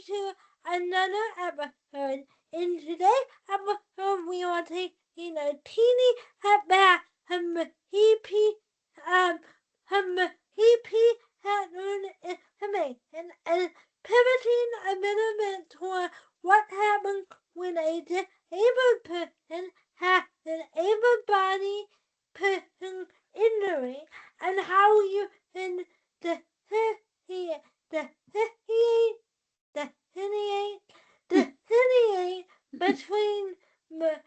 to another episode. In today's episode, we are taking a teeny step back from EP information and pivoting a little bit toward what happens when a disabled person has an able-bodied person injury and how you can delineate between the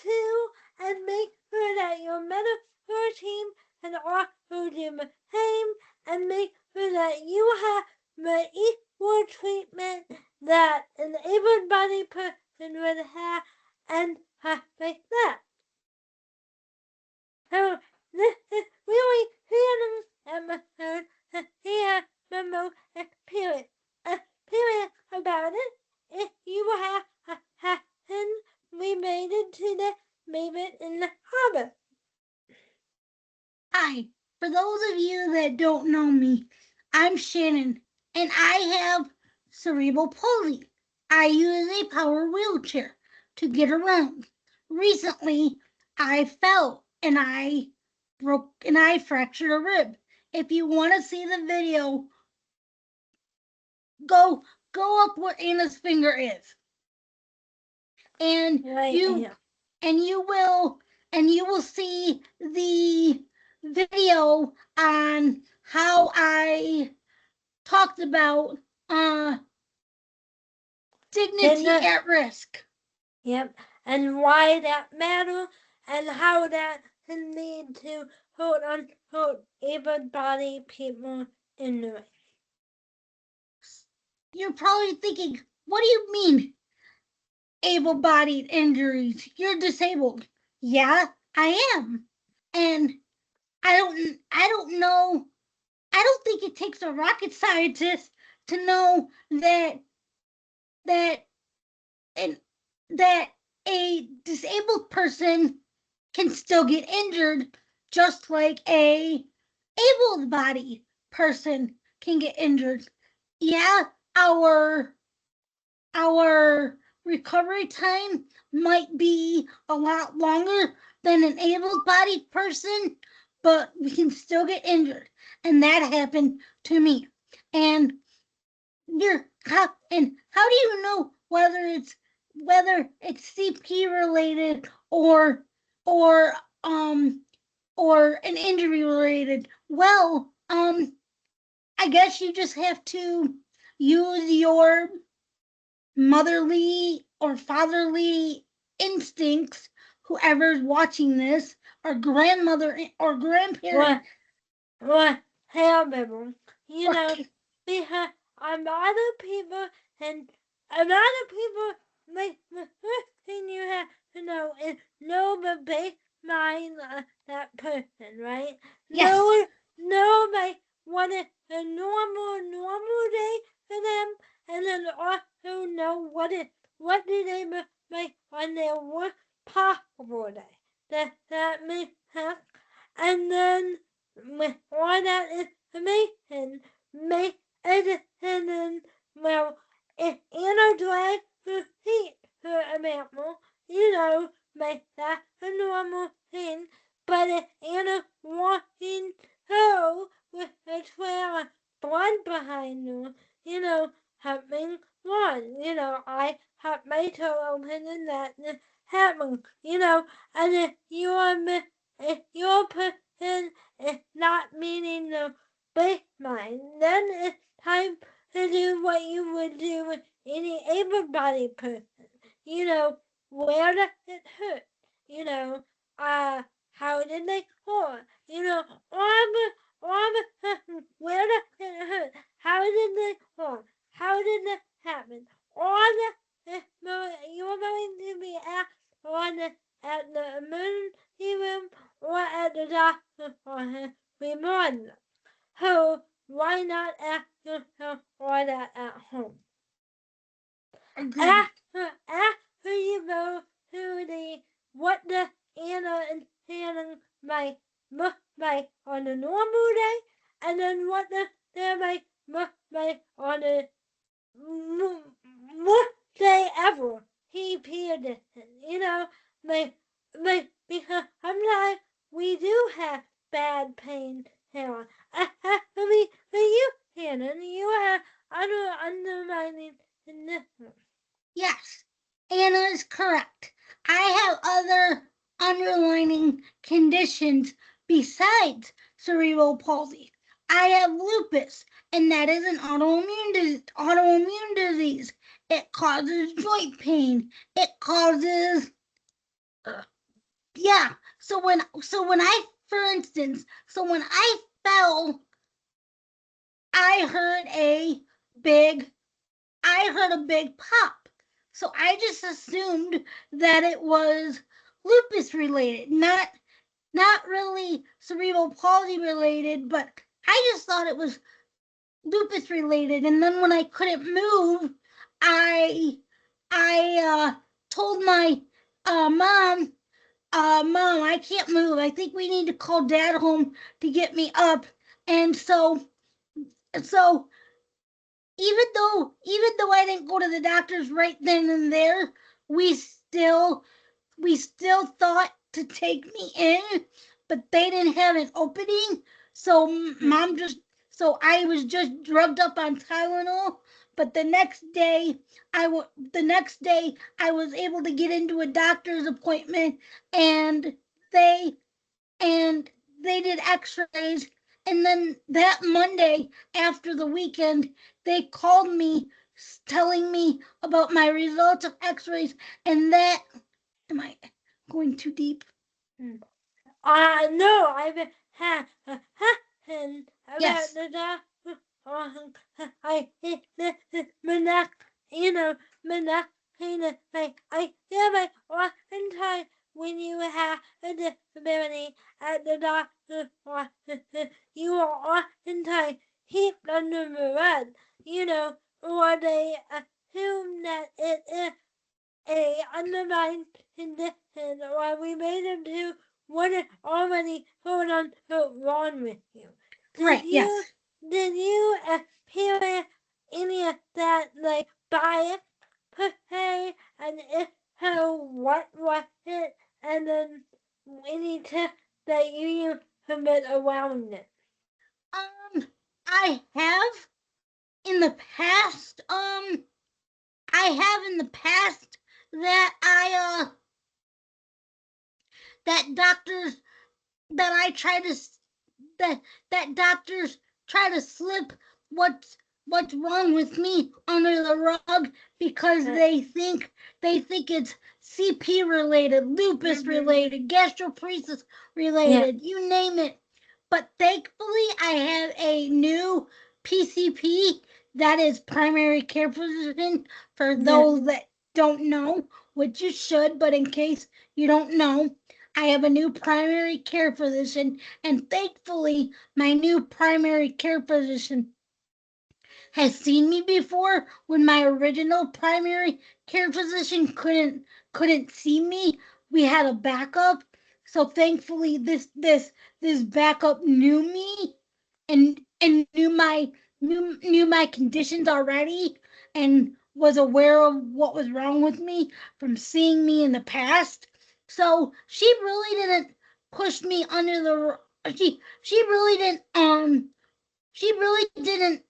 two and make sure that your medical team can also do the same and make sure that you have the equal treatment that an able-bodied person would have and stuff like that. So this is really feeling episode to hear the most experience about it. If you have a passion related to the movement in the harbor. Hi, for those of you that don't know me, I'm Shannon, and I have cerebral palsy. I use a power wheelchair to get around. Recently, I fell and I fractured a rib. If you want to see the video, go up where Anna's finger is. And you will see the video on how I talked about dignity at risk. Yep, and why that matters and how that can lead to quote-unquote able-bodied people injury. You're probably thinking, what do you mean able-bodied injuries? You're disabled. Yeah, I am. And I don't know. I don't think it takes a rocket scientist to know that a disabled person can still get injured just like a able-bodied person can get injured. Yeah, our recovery time might be a lot longer than an able-bodied person, but we can still get injured. And that happened to me. And how do you know whether it's CP related or an injury related? Well, I guess you just have to use your motherly or fatherly instincts, whoever's watching this, or grandmother or grandparent. Or however, you know, because a lot of people like the first thing you have to know is know the baseline of that person, right? Yes. Know like what is a normal day for them, and then also know what do they like on their worst possible day. That makes sense. And then with all that information, make a decision. Well, if Anna drives her feet, for example, you know, make that a normal thing. But if Anna walking home with a trail of blood behind her, you know, something wrong. You know, I have my toe open and that happens, you know, and if you're person is not meeting the baseline, then it's time to do what you would do with any able-bodied person. You know, where does it hurt? You know, how did they fall? You know, where does it hurt? How did they fall? How did that happen? All the you're going to be asked at the emergency room or at the doctor's office reminder. So why not ask yourself all that at home? After you go through what the Anna and Shannon might look like on a normal day, and then what the they're my on a worst day ever. He appeared, my, because sometimes we do have bad pain here. You, Hannah, you have undermining this. Yes, Anna is correct. I have other underlying conditions besides cerebral palsy. I have lupus, and that is an autoimmune disease. It causes joint pain. It causes yeah. So when I for instance, when I fell, I heard a big pop. So I just assumed that it was lupus related, not really cerebral palsy related, but I just thought it was lupus related. And then when I couldn't move, I I told my mom, Mom, I can't move. I think we need to call Dad home to get me up. And so even though I didn't go to the doctors right then and there, we still thought to take me in, but they didn't have an opening. So mom just so I was just drugged up on Tylenol. But the next day I was able to get into a doctor's appointment, and they and they did x-rays, and then that Monday after the weekend they called me telling me about my results of x-rays. And that am I going too deep? No, I've had happened about Yes. the doctor. I, Manak, Manak, I feel like oftentimes when you have a disability at the doctor's office, you are oftentimes heaped under the rug, or they assume that it is a underlying condition, or we made them do what is already going on wrong with you. Right. Yes. Did you experience any of that, like bias per se, and if so, what was it, and then any tips that you use to get around it? I have in the past. I have in the past that that doctors that I try to that that doctors try to slip what's wrong with me under the rug because they think it's CP related, lupus related, gastroparesis related, you name it. But thankfully, I have a new PCP, that is primary care physician, for those that don't know, which you should, but in case you don't know, I have a new primary care physician, and thankfully, my new primary care physician has seen me before when my original primary care physician couldn't see me. We had a backup. So thankfully this backup knew me, and knew my conditions already, and was aware of what was wrong with me from seeing me in the past. So she really didn't push me under the she really didn't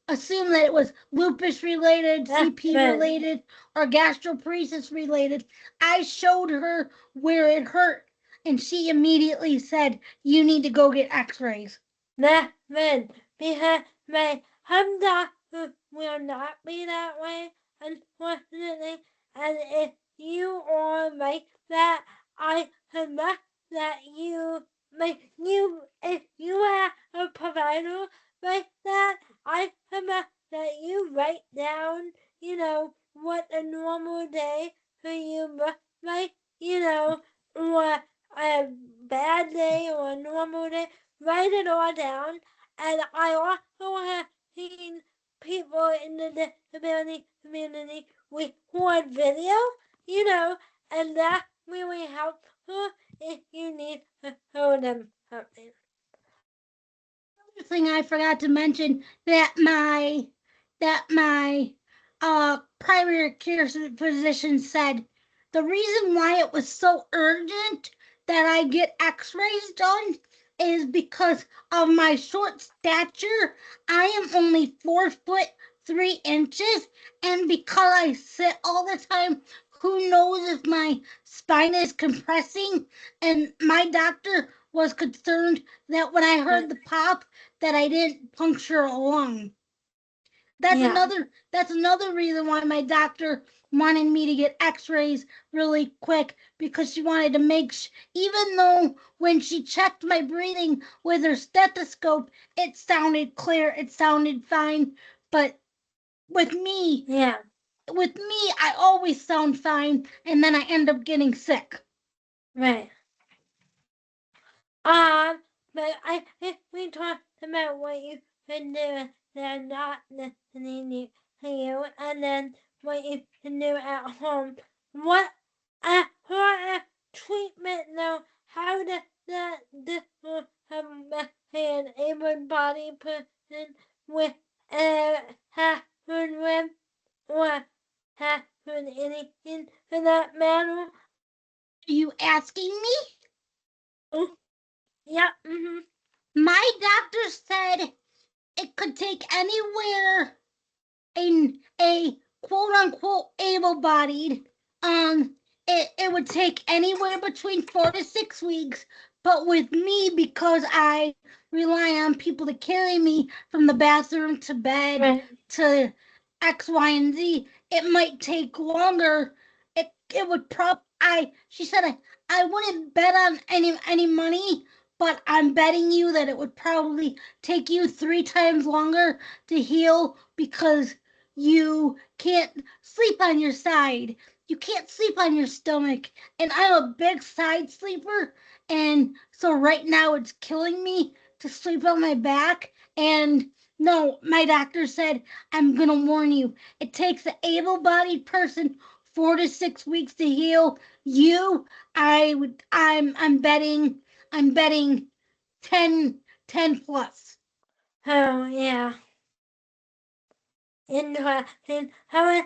assume that it was lupus related, CP related, or gastroparesis related. I showed her where it hurt, and she immediately said, "You need to go get x-rays." Then, because my home doctor will not be that way, unfortunately, and if you are like that, I suggest that if you have a provider like that, I suggest that you write down, what a normal day for you looks like, or a bad day or a normal day, write it all down. And I also have seen people in the disability community record video, and that really helpful if you need to show them something. thing I forgot to mention that my primary care physician said the reason why it was so urgent that I get x-rays done is because of my short stature. I am only 4 foot 3 inches, and because I sit all the time, who knows if my spine is compressing? And my doctor was concerned that when I heard the pop, that I didn't puncture a lung. That's another reason why my doctor wanted me to get x-rays really quick, because she wanted to even though when she checked my breathing with her stethoscope, it sounded clear, it sounded fine, but with me, I always sound fine, and then I end up getting sick. Right. But we talked about what you can do that not listening to you, and then what you can do at home. What for a treatment though? How does that differ from an able-bodied person with happen with or happen anything for that matter? Are you asking me? Yeah. My doctor said it could take anywhere in a quote unquote able bodied, it would take anywhere between 4 to 6 weeks. But with me, because I rely on people to carry me from the bathroom to bed to X, Y, and Z, it might take longer. It would she said I wouldn't bet on any money, but I'm betting you that it would probably take you 3 times longer to heal, because you can't sleep on your side. You can't sleep on your stomach. And I'm a big side sleeper. And so right now it's killing me to sleep on my back. And no, my doctor said, I'm going to warn you, it takes an able bodied person 4 to 6 weeks to heal. I'm betting 10 plus. Oh, yeah. Interesting. How is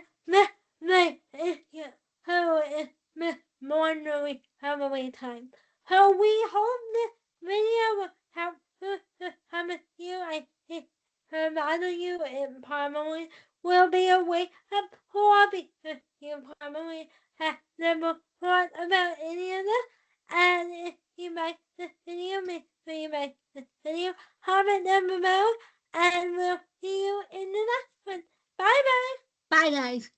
more recovery time? So we hope this video will help some of you. I think a lot of you probably will be awake of hobby. You probably have never thought about any of this. And if you like this video, make sure you like this video, comment down below, and we'll see you in the next one. Bye bye. Bye, guys.